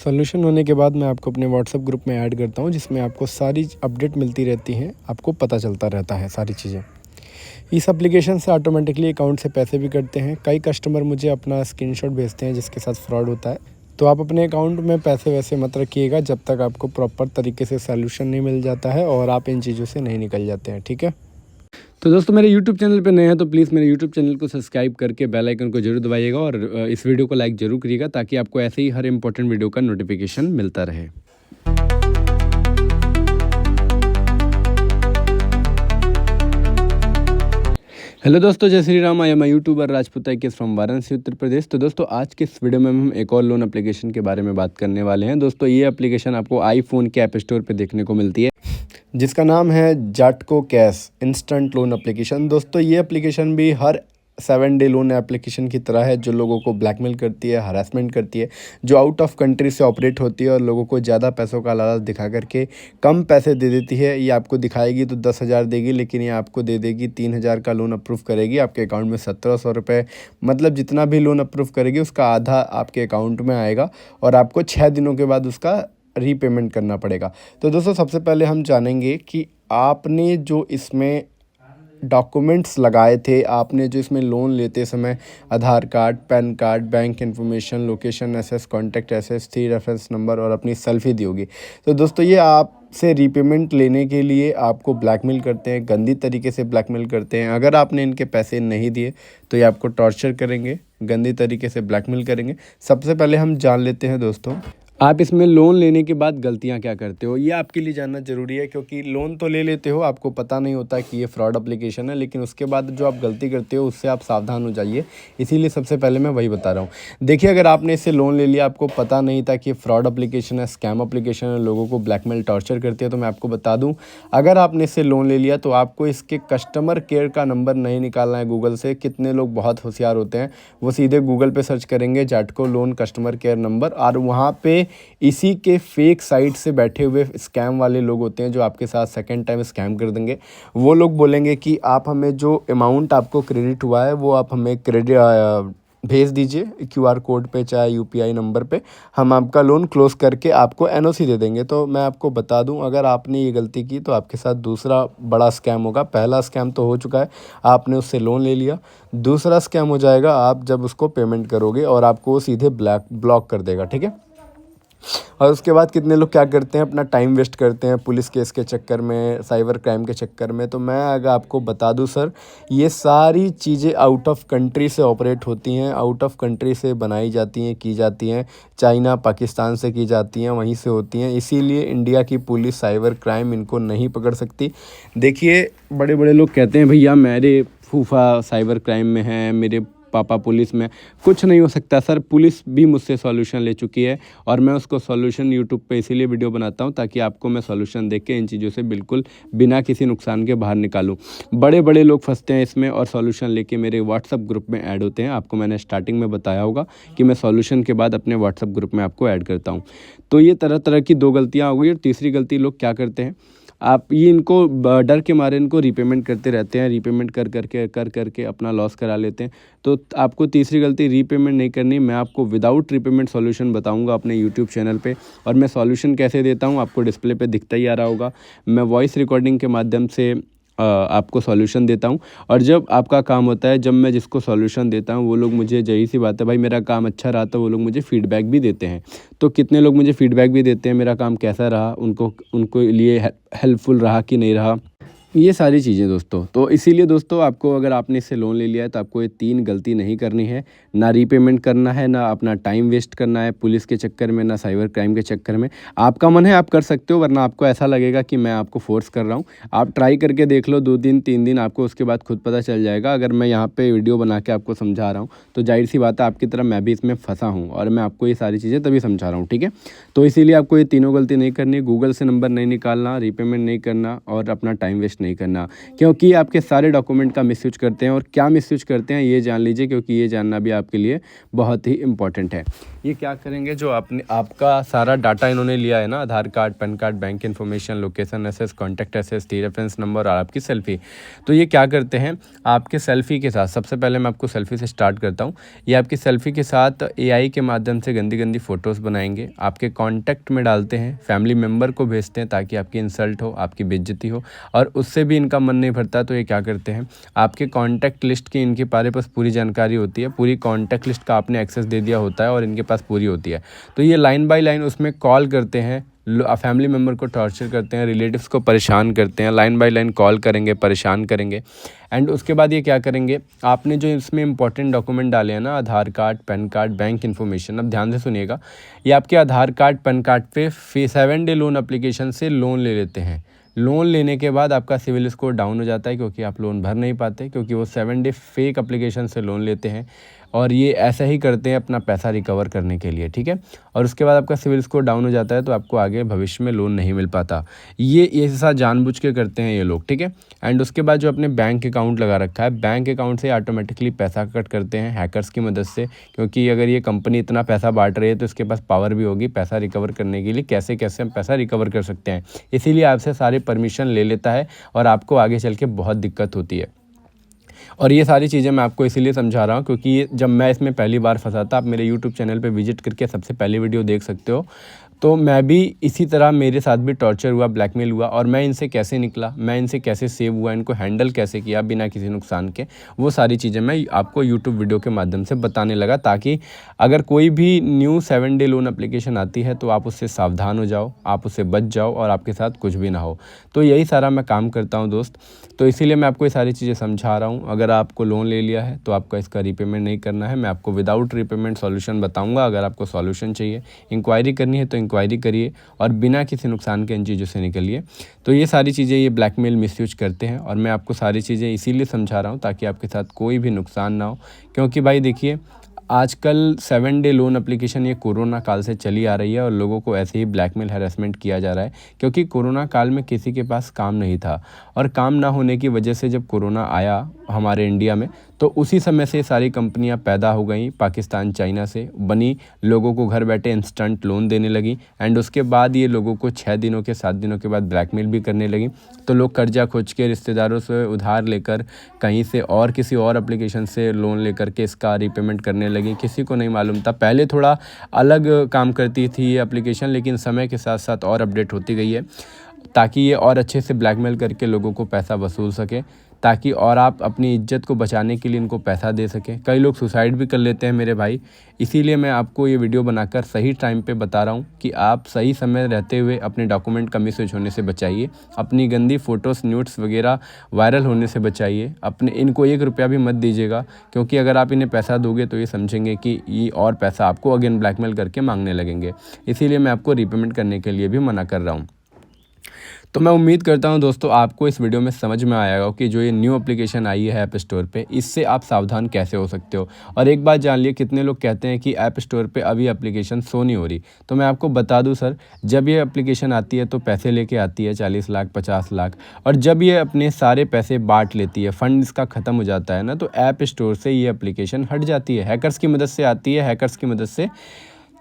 Solution होने के बाद मैं आपको अपने व्हाट्सएप ग्रुप में ऐड करता हूँ, जिसमें आपको सारी अपडेट मिलती रहती हैं, आपको पता चलता रहता है सारी चीज़ें। इस एप्लीकेशन से ऑटोमेटिकली अकाउंट से पैसे भी कटते हैं। कई कस्टमर मुझे अपना स्क्रीनशॉट भेजते हैं जिसके साथ फ्रॉड होता है। तो आप अपने अकाउंट में पैसे वैसे मत रखिएगा जब तक आपको प्रॉपर तरीके से सॉल्यूशन नहीं मिल जाता है और आप इन चीज़ों से नहीं निकल जाते हैं, ठीक है। तो दोस्तों मेरे YouTube चैनल पे नए हैं तो प्लीज़ मेरे YouTube चैनल को सब्सक्राइब करके बेल आइकन को जरूर दबाइएगा और इस वीडियो को लाइक ज़रूर करिएगा ताकि आपको ऐसे ही हर इंपॉर्टेंट वीडियो का नोटिफिकेशन मिलता रहे। हेलो दोस्तों, जय Shri Ram. I am YouTuber Rajput IKS from Varanasi Uttar Pradesh. तो दोस्तों आज के इस वीडियो में हम एक और लोन एप्लीकेशन के बारे में बात करने वाले हैं। दोस्तों ये एप्लीकेशन आपको आईफोन के ऐप स्टोर पे देखने को मिलती है, जिसका नाम है जाटको कैश इंस्टेंट लोन एप्लीकेशन। दोस्तों ये एप्लीकेशन भी हर 7 डे लोन एप्लीकेशन की तरह है, जो लोगों को ब्लैकमेल करती है, हरासमेंट करती है, जो आउट ऑफ कंट्री से ऑपरेट होती है और लोगों को ज़्यादा पैसों का लालच दिखा करके कम पैसे दे देती है। ये आपको दिखाएगी तो 10,000 देगी, लेकिन ये आपको दे देगी 3,000 का लोन अप्रूव करेगी। आपके अकाउंट में 1,700 रुपये, मतलब जितना भी लोन अप्रूव करेगी उसका आधा आपके अकाउंट में आएगा और आपको 6 दिनों के बाद उसका रीपेमेंट करना पड़ेगा। तो दोस्तों सबसे पहले हम जानेंगे कि आपने जो इसमें डॉक्यूमेंट्स लगाए थे, आपने जो इसमें लोन लेते समय Aadhaar card, PAN card, bank information, location access, contact access, 3 reference number और अपनी सेल्फी दी होगी। तो दोस्तों ये आपसे रीपेमेंट लेने के लिए आपको ब्लैकमेल करते हैं, गंदी तरीके से ब्लैकमेल करते हैं। अगर आपने इनके पैसे नहीं दिए तो ये आपको टॉर्चर करेंगे, गंदी तरीके से ब्लैकमेल करेंगे। सबसे पहले हम जान लेते हैं दोस्तों, आप इसमें लोन लेने के बाद गलतियां क्या करते हो। ये आपके लिए जानना ज़रूरी है, क्योंकि लोन तो ले लेते हो, आपको पता नहीं होता कि ये फ्रॉड एप्लीकेशन है, लेकिन उसके बाद जो आप गलती करते हो उससे आप सावधान हो जाइए। इसीलिए सबसे पहले मैं वही बता रहा हूँ। देखिए, अगर आपने इससे लोन ले लिया, आपको पता नहीं था कि ये फ्रॉड एप्लीकेशन है, स्कैम एप्लीकेशन है, लोगों को ब्लैकमेल टॉर्चर करती है, तो मैं आपको बता दूँ, अगर आपने इससे लोन ले लिया तो आपको इसके कस्टमर केयर का नंबर नहीं निकालना है गूगल से। कितने लोग बहुत होशियार होते हैं, वो सीधे गूगल पे सर्च करेंगे जाटको लोन कस्टमर केयर नंबर, और वहाँ पे इसी के फेक साइट से बैठे हुए स्कैम वाले लोग होते हैं जो आपके साथ सेकंड टाइम स्कैम कर देंगे। वो लोग बोलेंगे कि आप हमें जो अमाउंट आपको क्रेडिट हुआ है वो आप हमें क्रेडिट भेज दीजिए QR कोड पे, चाहे UPI नंबर पे, हम आपका लोन क्लोज करके आपको NOC दे देंगे। तो मैं आपको बता दूं, अगर आपने ये गलती की तो आपके साथ दूसरा बड़ा स्कैम होगा। पहला स्कैम तो हो चुका है, आपने उससे लोन ले लिया। दूसरा स्कैम हो जाएगा आप जब उसको पेमेंट करोगे और आपको वो सीधे ब्लॉक कर देगा, ठीक है। और उसके बाद कितने लोग क्या करते हैं, अपना टाइम वेस्ट करते हैं पुलिस केस के चक्कर में, साइबर क्राइम के चक्कर में। तो मैं अगर आपको बता दूं सर, ये सारी चीज़ें आउट ऑफ कंट्री से ऑपरेट होती हैं, आउट ऑफ कंट्री से बनाई जाती हैं, की जाती हैं। चाइना, पाकिस्तान से की जाती हैं, वहीं से होती हैं। इसीलिए इंडिया की पुलिस साइबर क्राइम इनको नहीं पकड़ सकती। देखिए, बड़े बड़े लोग कहते हैं भैया मेरे फूफा साइबर क्राइम में हैं, मेरे पापा पुलिस में। कुछ नहीं हो सकता सर, पुलिस भी मुझसे सॉल्यूशन ले चुकी है और मैं उसको सॉल्यूशन यूट्यूब पे इसीलिए वीडियो बनाता हूँ ताकि आपको मैं सॉल्यूशन देख के इन चीज़ों से बिल्कुल बिना किसी नुकसान के बाहर निकालूँ। बड़े बड़े लोग फंसते हैं इसमें और सॉल्यूशन लेके मेरे व्हाट्सअप ग्रुप में ऐड होते हैं। आपको मैंने स्टार्टिंग में बताया होगा कि मैं सॉल्यूशन के बाद अपने व्हाट्सअप ग्रुप में आपको ऐड करता हूँ। तो ये तरह तरह की 2 गलतियाँ हो गई। और तीसरी गलती लोग क्या करते हैं, आप ये इनको डर के मारे इनको रीपेमेंट करते रहते हैं, रीपेमेंट कर करके अपना लॉस करा लेते हैं। तो आपको तीसरी गलती रीपेमेंट नहीं करनी। मैं आपको विदाउट रीपेमेंट सॉल्यूशन बताऊंगा अपने यूट्यूब चैनल पे, और मैं सॉल्यूशन कैसे देता हूं आपको डिस्प्ले पे दिखता ही आ रहा होगा। मैं वॉइस रिकॉर्डिंग के माध्यम से आपको सॉल्यूशन देता हूं, और जब आपका काम होता है, जब मैं जिसको सॉल्यूशन देता हूं वो लोग मुझे, जही सी बात है भाई, मेरा काम अच्छा रहा तो वो लोग मुझे फीडबैक भी देते हैं। तो कितने लोग मुझे फीडबैक भी देते हैं मेरा काम कैसा रहा, उनको लिए हेल्पफुल रहा कि नहीं रहा, ये सारी चीज़ें दोस्तों। तो इसीलिए दोस्तों आपको, अगर आपने इससे लोन ले लिया है तो आपको ये 3 गलती नहीं करनी है। ना रीपेमेंट करना है, ना अपना टाइम वेस्ट करना है पुलिस के चक्कर में, ना साइबर क्राइम के चक्कर में। आपका मन है आप कर सकते हो, वरना आपको ऐसा लगेगा कि मैं आपको फोर्स कर रहा हूँ। आप ट्राई करके देख लो 2 दिन 3 दिन, आपको उसके बाद खुद पता चल जाएगा। अगर मैं यहाँ पे वीडियो बना के आपको समझा रहा हूँ तो जाहिर सी बात है आपकी तरह मैं भी इसमें फंसा हूँ और मैं आपको ये सारी चीज़ें तभी समझा रहा हूँ, ठीक है। तो इसीलिए आपको ये तीनों गलती नहीं करनी। गूगल से नंबर नहीं निकालना, रीपेमेंट नहीं करना और अपना टाइम वेस्ट नहीं करना, क्योंकि आपके सारे डॉक्यूमेंट का मिसयूज करते हैं। और क्या मिसयूज करते हैं ये जान लीजिए, क्योंकि ये जानना भी आपके लिए बहुत ही इम्पॉर्टेंट है। ये क्या करेंगे, जो आपका सारा डाटा इन्होंने लिया है ना, Aadhaar card, PAN card, bank information, location access, contact access, three reference number और आपकी सेल्फी। तो ये क्या करते हैं, आपके सेल्फी के साथ, सबसे पहले मैं आपको सेल्फी से स्टार्ट करता हूँ। ये आपकी सेल्फी के साथ AI के माध्यम से गंदी गंदी फ़ोटोज़ बनाएंगे, आपके कॉन्टैक्ट में डालते हैं, फैमिली मेम्बर को भेजते हैं ताकि आपकी इंसल्ट हो, आपकी बेइज्जती हो, और उससे भी इनका मन नहीं भरता। तो ये क्या करते हैं, आपके कॉन्टैक्ट लिस्ट की इनके पास पूरी जानकारी होती है, पूरी कॉन्टैक्ट लिस्ट का आपने एक्सेस दे दिया होता है और इनके पास पूरी होती है। तो ये लाइन बाय लाइन उसमें कॉल करते हैं, फैमिली मेम्बर को टॉर्चर करते हैं, रिलेटिव्स को परेशान करते हैं, लाइन बाय लाइन कॉल करेंगे, परेशान करेंगे। एंड उसके बाद ये क्या करेंगे, आपने जो इसमें इंपॉर्टेंट डॉक्यूमेंट डाले हैं ना, Aadhaar card, PAN card, bank information, अब ध्यान से सुनिएगा, ये आपके आधार कार्ड, पैन कार्ड पे 7 डे लोन एप्लीकेशन से लोन ले लेते हैं। लोन लेने के बाद आपका सिविल स्कोर डाउन हो जाता है, क्योंकि आप लोन भर नहीं पाते, क्योंकि वो 7 डे फेक एप्लीकेशन से लोन लेते हैं और ये ऐसा ही करते हैं अपना पैसा रिकवर करने के लिए, ठीक है। और उसके बाद आपका सिविल स्कोर डाउन हो जाता है, तो आपको आगे भविष्य में लोन नहीं मिल पाता। ये ऐसा जानबूझ के करते हैं ये लोग, ठीक है। एंड उसके बाद जो अपने बैंक अकाउंट लगा रखा है, बैंक अकाउंट से ऑटोमेटिकली पैसा कट करते हैं हैकर्स की मदद से, क्योंकि अगर ये कंपनी इतना पैसा बांट रही है तो इसके पास पावर भी होगी पैसा रिकवर करने के लिए, कैसे कैसे हम पैसा रिकवर कर सकते हैं। इसीलिए आपसे सारे परमिशन ले लेता है और आपको आगे चल के बहुत दिक्कत होती है। और ये सारी चीज़ें मैं आपको इसीलिए समझा रहा हूँ क्योंकि जब मैं इसमें पहली बार फंसा था, आप मेरे यूट्यूब चैनल पे विजिट करके सबसे पहली वीडियो देख सकते हो। तो मैं भी इसी तरह, मेरे साथ भी टॉर्चर हुआ, ब्लैकमेल हुआ, और मैं इनसे कैसे निकला, मैं इनसे कैसे सेव हुआ, इनको हैंडल कैसे किया बिना किसी नुकसान के, वो सारी चीज़ें मैं आपको यूट्यूब वीडियो के माध्यम से बताने लगा, ताकि अगर कोई भी न्यू 7 डे लोन एप्लीकेशन आती है तो आप उससे सावधान हो जाओ, आप उससे बच जाओ और आपके साथ कुछ भी ना हो। तो यही सारा मैं काम करता हूँ दोस्त, तो इसीलिए मैं आपको ये सारी चीज़ें समझा रहा हूँ। अगर आपको लोन ले लिया है तो आपका इसका रीपेमेंट नहीं करना है, मैं आपको विदाउट रीपेमेंट सॉल्यूशन बताऊँगा। अगर आपको सॉल्यूशन चाहिए, इंक्वायरी करनी है तो इंक्वायरी करिए और बिना किसी नुकसान के इन चीज़ों से निकलिए। तो ये सारी चीज़ें ये ब्लैकमेल मिसयूज करते हैं और मैं आपको सारी चीज़ें इसीलिए समझा रहा हूँ ताकि आपके साथ कोई भी नुकसान ना हो। क्योंकि भाई देखिए, आजकल 7 डे लोन एप्लीकेशन ये कोरोना काल से चली आ रही है और लोगों को ऐसे ही ब्लैकमेल हैरेसमेंट किया जा रहा है, क्योंकि कोरोना काल में किसी के पास काम नहीं था, और काम ना होने की वजह से जब कोरोना आया हमारे इंडिया में, तो उसी समय से सारी कंपनियां पैदा हो गई, पाकिस्तान, चाइना से बनी, लोगों को घर बैठे इंस्टेंट लोन देने लगी। एंड उसके बाद ये लोगों को 6 दिनों के 7 दिनों के बाद ब्लैकमेल भी करने लगी। तो लोग कर्जा खोज के, रिश्तेदारों से उधार लेकर, कहीं से और किसी और एप्लीकेशन से लोन लेकर के इसका रीपेमेंट करने लगी। किसी को नहीं मालूम था, पहले थोड़ा अलग काम करती थी ये एप्लीकेशन, लेकिन समय के साथ साथ और अपडेट होती गई है ताकि ये और अच्छे से ब्लैकमेल करके लोगों को पैसा वसूल सके, ताकि और आप अपनी इज्जत को बचाने के लिए इनको पैसा दे सकें। कई लोग सुसाइड भी कर लेते हैं मेरे भाई। इसीलिए मैं आपको ये वीडियो बनाकर सही टाइम पे बता रहा हूँ कि आप सही समय रहते हुए अपने डॉक्यूमेंट का मिसयूज होने से बचाइए, अपनी गंदी फ़ोटोज़, न्यूड्स वगैरह वायरल होने से बचाइए। अपने इनको 1 रुपया भी मत दीजिएगा, क्योंकि अगर आप इन्हें पैसा दोगे तो ये समझेंगे कि ये और पैसा आपको अगेन ब्लैकमेल करके मांगने लगेंगे। इसीलिए मैं आपको रीपेमेंट करने के लिए भी मना कर रहा हूँ। तो मैं उम्मीद करता हूं दोस्तों आपको इस वीडियो में समझ में आएगा कि जो ये न्यू एप्लीकेशन आई है ऐप स्टोर पे, इससे आप सावधान कैसे हो सकते हो। और एक बात जान लिए, कितने लोग कहते हैं कि ऐप स्टोर पे अभी एप्लीकेशन शो नहीं हो रही, तो मैं आपको बता दूं सर, जब ये एप्लीकेशन आती है तो पैसे लेके आती है 40 लाख, 50 लाख, और जब ये अपने सारे पैसे बांट लेती है, फंड इसका ख़त्म हो जाता है ना, तो ऐप स्टोर से ये एप्लीकेशन हट जाती है। हैकर्स की मदद से आती है, हैकर्स की मदद से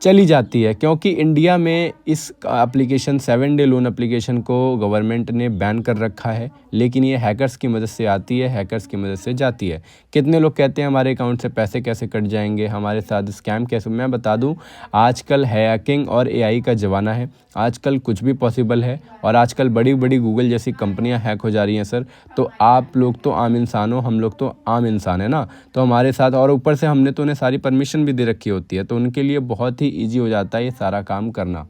चली जाती है, क्योंकि इंडिया में इस एप्लीकेशन 7 डे लोन एप्लीकेशन को गवर्नमेंट ने बैन कर रखा है, लेकिन ये हैकर्स की मदद से आती है, हैकर्स की मदद से जाती है। कितने लोग कहते हैं हमारे अकाउंट से पैसे कैसे कट जाएंगे, हमारे साथ स्कैम कैसे। मैं बता दूं, आजकल हैकिंग और AI का ज़माना है, आजकल कुछ भी पॉसिबल है, और आजकल बड़ी बड़ी गूगल जैसी कंपनियां हैक हो जा रही हैं सर। तो आप लोग तो आम इंसान हो, हम लोग तो आम इंसान है ना, तो हमारे साथ, और ऊपर से हमने तो उन्हें सारी परमिशन भी दे रखी होती है, तो उनके लिए बहुत ही ईजी हो जाता है ये सारा काम करना।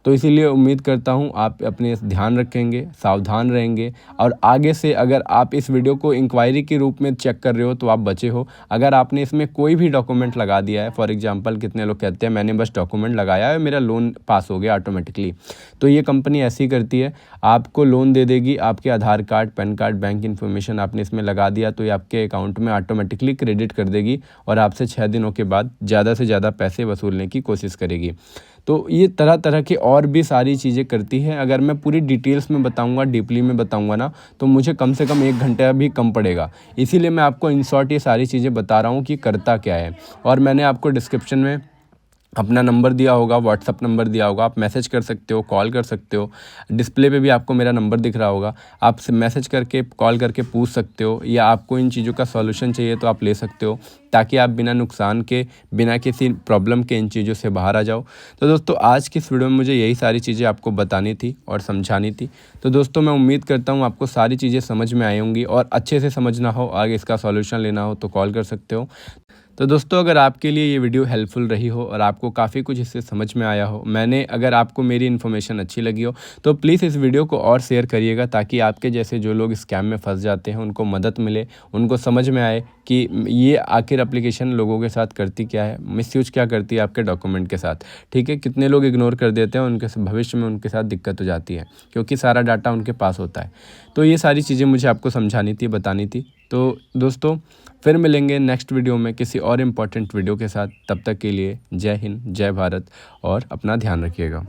तो इसीलिए उम्मीद करता हूँ आप अपने ध्यान रखेंगे, सावधान रहेंगे, और आगे से अगर आप इस वीडियो को इंक्वायरी के रूप में चेक कर रहे हो तो आप बचे हो। अगर आपने इसमें कोई भी डॉक्यूमेंट लगा दिया है, फॉर एग्जांपल कितने लोग कहते हैं मैंने बस डॉक्यूमेंट लगाया है, मेरा लोन पास हो गया ऑटोमेटिकली, तो ये कंपनी ऐसी करती है, आपको लोन दे देगी, आपके Aadhaar card, PAN card, bank information आपने इसमें लगा दिया तो ये आपके अकाउंट में ऑटोमेटिकली क्रेडिट कर देगी और आपसे 6 दिनों के बाद ज़्यादा से ज़्यादा पैसे वसूलने की कोशिश करेगी। तो ये तरह तरह की और भी सारी चीज़ें करती है। अगर मैं पूरी डिटेल्स में बताऊंगा, डीपली में बताऊंगा ना, तो मुझे कम से कम 1 घंटा भी कम पड़ेगा। इसीलिए मैं आपको इन शॉर्ट ये सारी चीज़ें बता रहा हूँ कि करता क्या है। और मैंने आपको डिस्क्रिप्शन में अपना नंबर दिया होगा, व्हाट्सअप नंबर दिया होगा, आप मैसेज कर सकते हो, कॉल कर सकते हो। डिस्प्ले पे भी आपको मेरा नंबर दिख रहा होगा, आप मैसेज करके, कॉल करके पूछ सकते हो, या आपको इन चीज़ों का सॉल्यूशन चाहिए तो आप ले सकते हो, ताकि आप बिना नुकसान के, बिना किसी प्रॉब्लम के इन चीज़ों से बाहर आ जाओ। तो दोस्तों आज की इस वीडियो में मुझे यही सारी चीज़ें आपको बतानी थी और समझानी थी। तो दोस्तों मैं उम्मीद करता हूँ आपको सारी चीज़ें समझ में आई होंगी, और अच्छे से समझना हो, आगे इसका सॉल्यूशन लेना हो तो कॉल कर सकते हो। तो दोस्तों अगर आपके लिए ये वीडियो हेल्पफुल रही हो और आपको काफ़ी कुछ इससे समझ में आया हो, अगर आपको मेरी इन्फॉर्मेशन अच्छी लगी हो, तो प्लीज़ इस वीडियो को और शेयर करिएगा, ताकि आपके जैसे जो लोग स्कैम में फंस जाते हैं उनको मदद मिले, उनको समझ में आए कि ये आखिर एप्लीकेशन लोगों के साथ करती क्या है, मिसयूज़ क्या करती है आपके डॉक्यूमेंट के साथ। ठीक है, कितने लोग इग्नोर कर देते हैं, उनके भविष्य में उनके साथ दिक्कत हो जाती है, क्योंकि सारा डाटा उनके पास होता है। तो ये सारी चीज़ें मुझे आपको समझानी थी, बतानी थी। तो दोस्तों फिर मिलेंगे नेक्स्ट वीडियो में किसी और इम्पोर्टेंट वीडियो के साथ। तब तक के लिए जय हिंद, जय भारत, और अपना ध्यान रखिएगा।